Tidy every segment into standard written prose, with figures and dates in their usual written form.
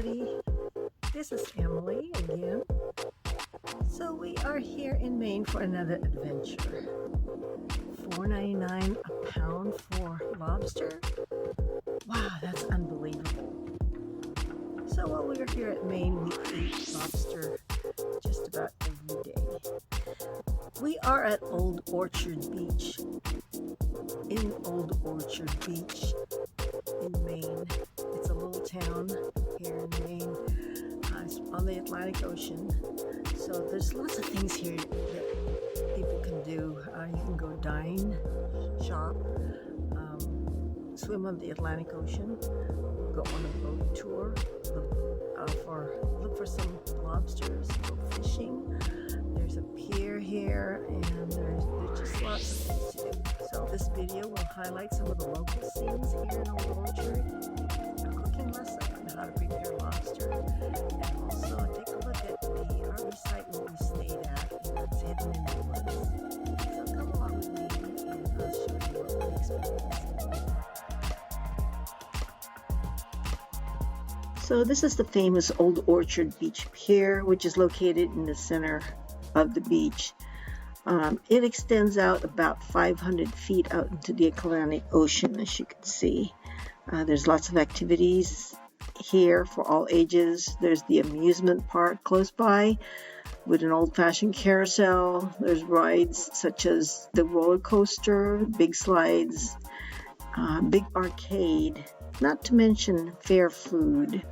everybody. This is Emily again. So we are here in Maine for another adventure. $4.99 a pound for lobster. Wow, that's unbelievable. So while we are here at Maine, we eat lobster just about every day. We are at Old Orchard Beach. In Old Orchard Beach in Maine. It's a little town here in Maine. It's on the Atlantic Ocean. So there's lots of things here that people can do. You can go dine, shop, swim on the Atlantic Ocean, go on a boat tour, look for some lobsters, go fishing. There's a pier here, and there's just lots of things to do. So this video will highlight some of the local scenes here in Old Orchard, a cooking lesson on how to prepare lobster, and also take a look at the RV site where we stayed at, and it's hidden in the woods. So come along with me, and I'll show you what we experienced. So this is the famous Old Orchard Beach Pier, which is located in the center of the beach. It extends out about 500 feet out into the Atlantic Ocean, as you can see. There's lots of activities here for all ages. There's the amusement park close by with an old-fashioned carousel. There's rides such as the roller coaster, big slides, big arcade, not to mention fair food.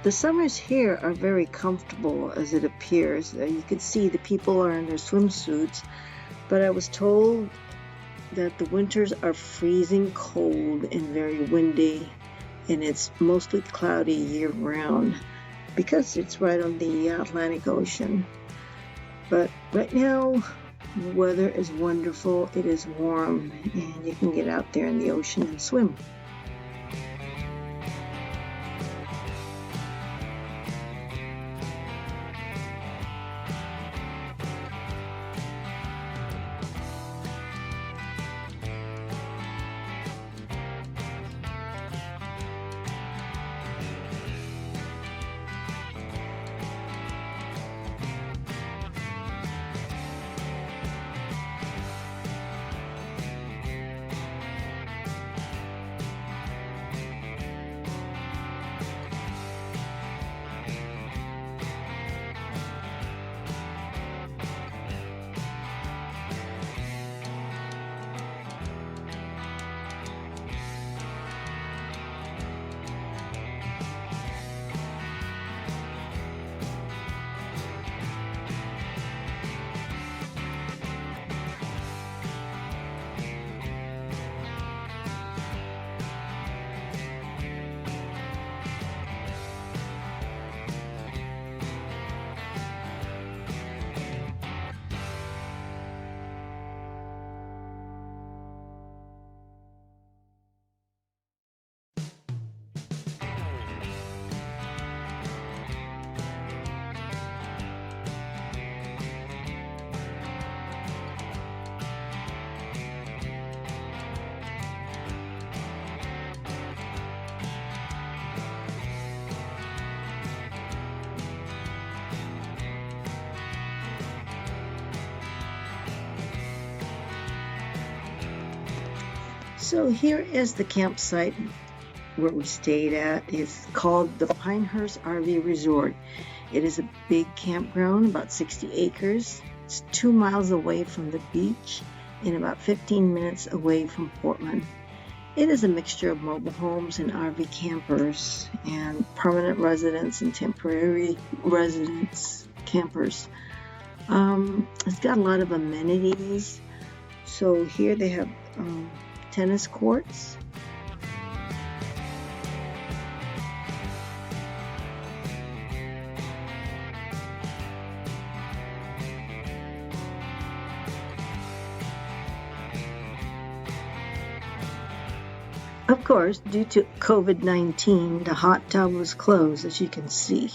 The summers here are very comfortable, as it appears. You can see the people are in their swimsuits, but I was told that the winters are freezing cold and very windy, and it's mostly cloudy year-round because it's right on the Atlantic Ocean. But right now, the weather is wonderful. It is warm, and you can get out there in the ocean and swim. So here is the campsite where we stayed at. It's called the Pinehurst RV Resort. It is a big campground, about 60 acres. It's 2 miles away from the beach and about 15 minutes away from Portland. It is a mixture of mobile homes and RV campers and permanent residents and temporary residents, campers. It's got a lot of amenities. So here they have tennis courts. Of course, due to COVID-19, the hot tub was closed, as you can see.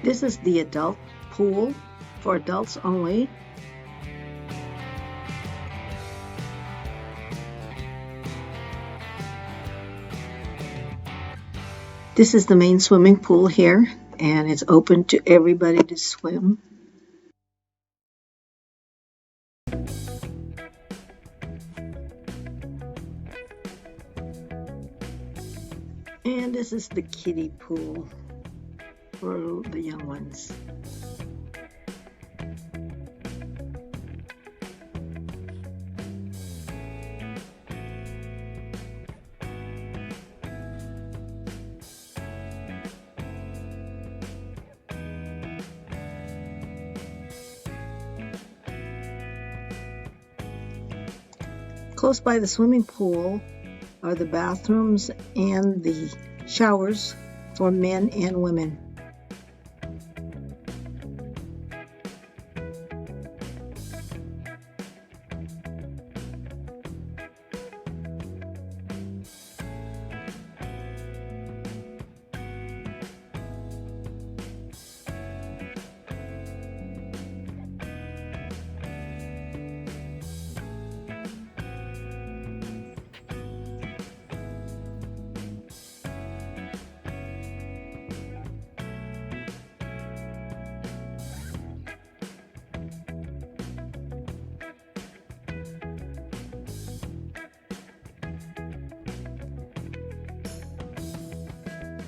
This is the adult pool for adults only. This is the main swimming pool here, and it's open to everybody to swim. And this is the kiddie pool for the young ones. Close by the swimming pool are the bathrooms and the showers for men and women.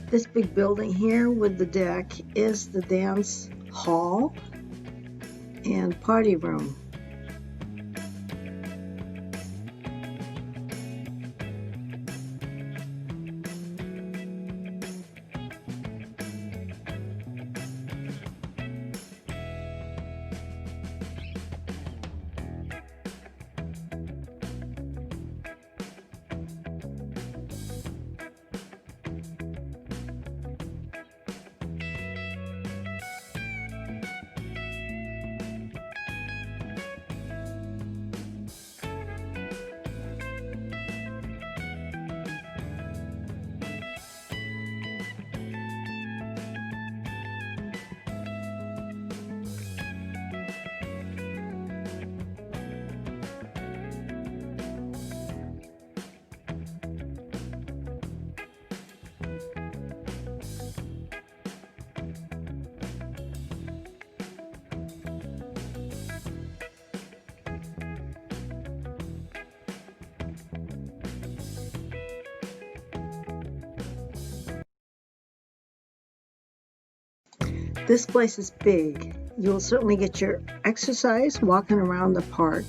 This big building here with the deck is the dance hall and party room. This place is big. You'll certainly get your exercise walking around the park.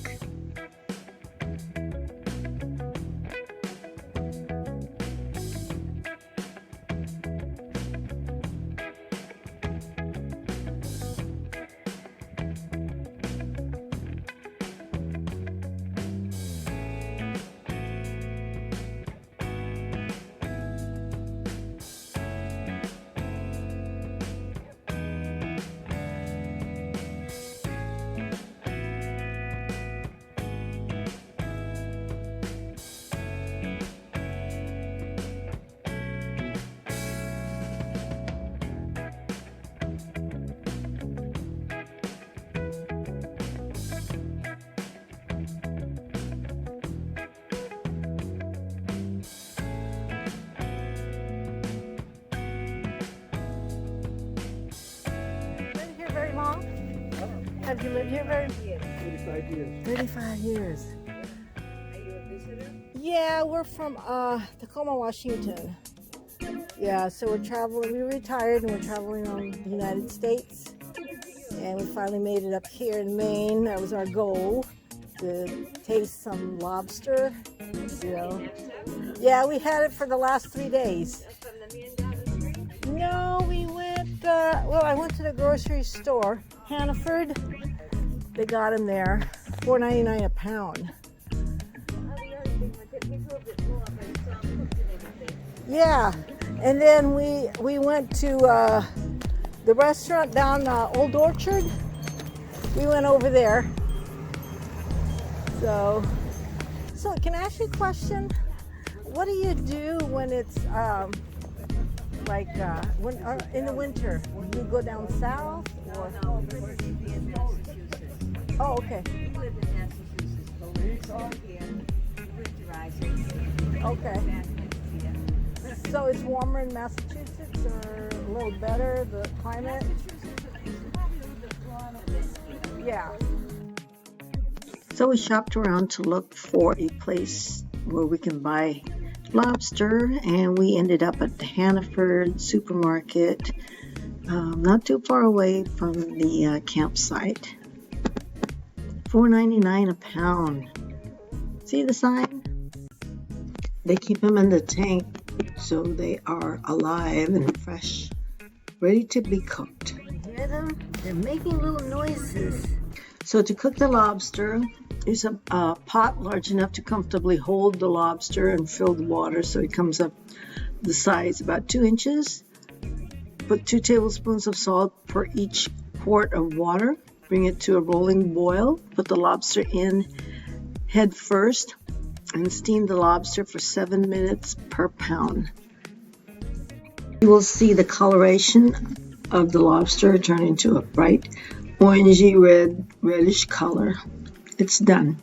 Have you lived here very? 35 years. 35 years. Are you a visitor? Yeah, we're from Tacoma, Washington. Yeah, so we're traveling. We retired and we're traveling around the United States. And we finally made it up here in Maine. That was our goal, to taste some lobster. You know. Yeah, we had it for the last 3 days. That's from the man down the street? No, we went, well, I went to the grocery store, Hannaford. They got them there, $4.99 a pound. Oh, the other thing, but take me to a bit more, but it's all cooked and everything. Yeah, and then we went to the restaurant down Old Orchard. We went over there. So can I ask you a question? What do you do when it's in the winter? Do you go down south or? No, we're going to be in Massachusetts. Oh, okay. We live in Massachusetts, but when it's all here, winterize it. Okay. Back next year. So it's warmer in Massachusetts, or a little better, the climate? Massachusetts is probably a little bit warmer than here. Yeah. So we shopped around to look for a place where we can buy lobster, and we ended up at the Hannaford supermarket, not too far away from the campsite. $4.99 a pound. See the sign? They keep them in the tank so they are alive and fresh, ready to be cooked. Hear them? They're making little noises. So to cook the lobster, there's a pot large enough to comfortably hold the lobster and fill the water so it comes up the size about 2 inches. Put 2 tablespoons of salt per each quart of water. Bring it to a rolling boil. Put the lobster in head first and steam the lobster for 7 minutes per pound. You will see the coloration of the lobster turn into a bright orangey reddish color. It's done.